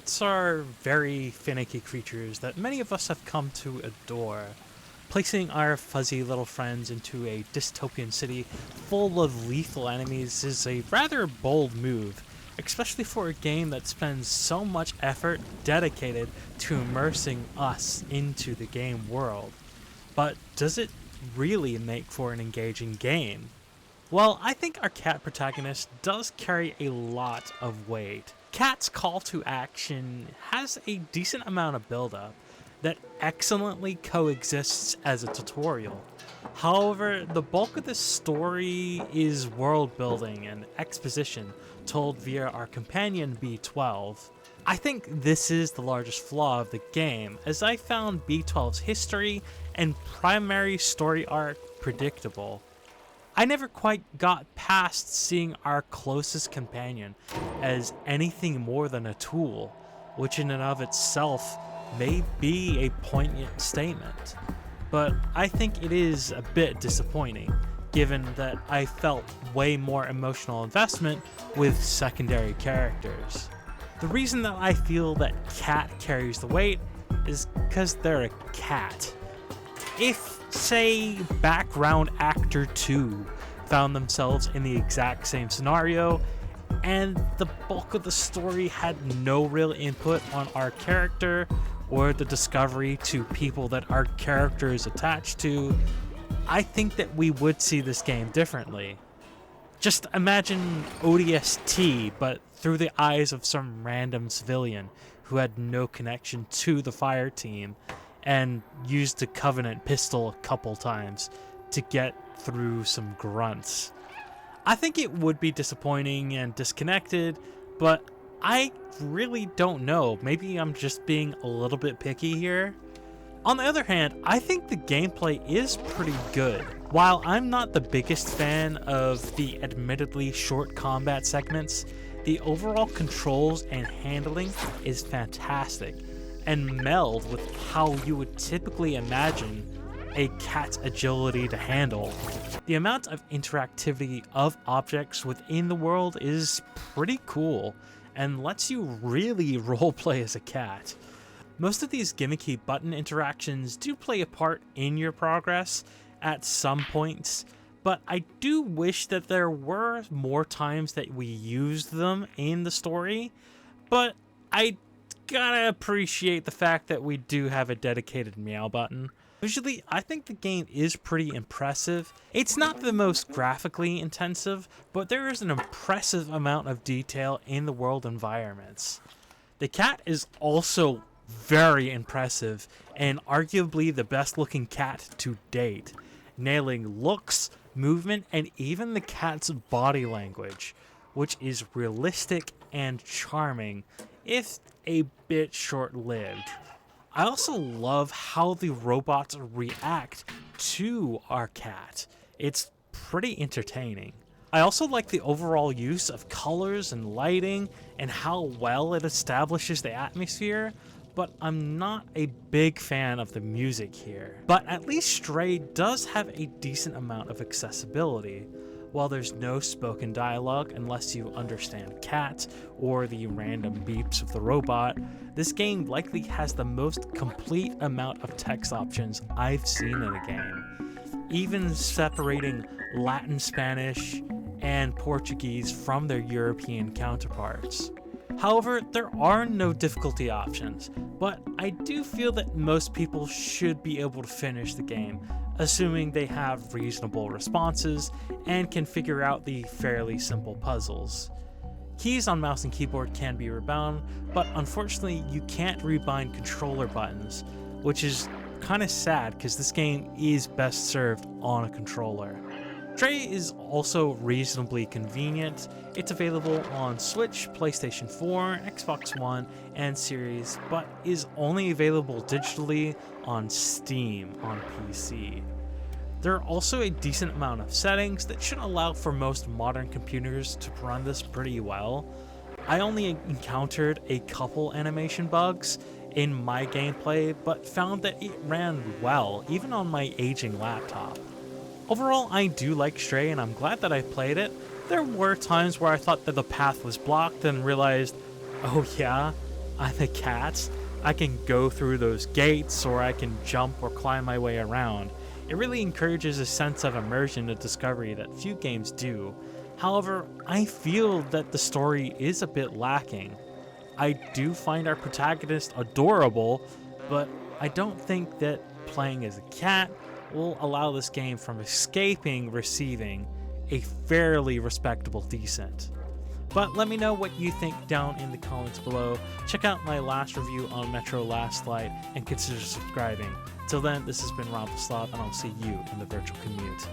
Cats are very finicky creatures that many of us have come to adore. Placing our fuzzy little friends into a dystopian city full of lethal enemies is a rather bold move, especially for a game that spends so much effort dedicated to immersing us into the game world. But does it really make for an engaging game? Well, I think our cat protagonist does carry a lot of weight. Cat's call to action has a decent amount of build-up that excellently coexists as a tutorial. However, the bulk of the story is world building and exposition told via our companion B12. I think this is the largest flaw of the game, as I found B12's history and primary story arc predictable. I never quite got past seeing our closest companion as anything more than a tool, which in and of itself may be a poignant statement. But I think it is a bit disappointing, given that I felt way more emotional investment with secondary characters. The reason that I feel that cat carries the weight is because they're a cat. If, say, background actor 2 found themselves in the exact same scenario, and the bulk of the story had no real input on our character or the discovery to people that our character is attached to, I think that we would see this game differently. Just imagine ODST, but through the eyes of some random civilian who had no connection to the fire team and used the Covenant pistol a couple times to get through some grunts. I think it would be disappointing and disconnected, but I really don't know. Maybe I'm just being a little bit picky here. On the other hand, I think the gameplay is pretty good. While I'm not the biggest fan of the admittedly short combat segments, the overall controls and handling is fantastic and meld with how you would typically imagine a cat's agility to handle. The amount of interactivity of objects within the world is pretty cool and lets you really roleplay as a cat. Most of these gimmicky button interactions do play a part in your progress at some points, but I do wish that there were more times that we used them in the story, but I gotta appreciate the fact that we do have a dedicated meow button. Visually, I think the game is pretty impressive. It's not the most graphically intensive, but there is an impressive amount of detail in the world environments. The cat is also very impressive and arguably the best looking cat to date, nailing looks, movement, and even the cat's body language, which is realistic and charming, if a bit short-lived. I also love how the robots react to our cat. It's pretty entertaining. I also like the overall use of colors and lighting and how well it establishes the atmosphere, but I'm not a big fan of the music here. But at least Stray does have a decent amount of accessibility. While there's no spoken dialogue unless you understand cat or the random beeps of the robot, this game likely has the most complete amount of text options I've seen in a game, even separating Latin Spanish and Portuguese from their European counterparts. However, there are no difficulty options, but I do feel that most people should be able to finish the game, assuming they have reasonable responses and can figure out the fairly simple puzzles. Keys on mouse and keyboard can be rebound, but unfortunately you can't rebind controller buttons, which is kind of sad because this game is best served on a controller. Stray is also reasonably convenient. It's available on Switch, PlayStation 4, Xbox One, and Series, but is only available digitally on Steam on PC. There are also a decent amount of settings that should allow for most modern computers to run this pretty well. I only encountered a couple animation bugs in my gameplay, but found that it ran well, even on my aging laptop. Overall, I do like Stray and I'm glad that I played it. There were times where I thought that the path was blocked and realized, oh yeah, I'm a cat, I can go through those gates, or I can jump or climb my way around. It really encourages a sense of immersion and discovery that few games do. However, I feel that the story is a bit lacking. I do find our protagonist adorable, but I don't think that playing as a cat will allow this game from escaping receiving a fairly respectable decent. But let me know what you think down in the comments below. Check out my last review on Metro Last Light and consider subscribing. Till then, this has been Rob the Sloth, and I'll see you in the virtual commute.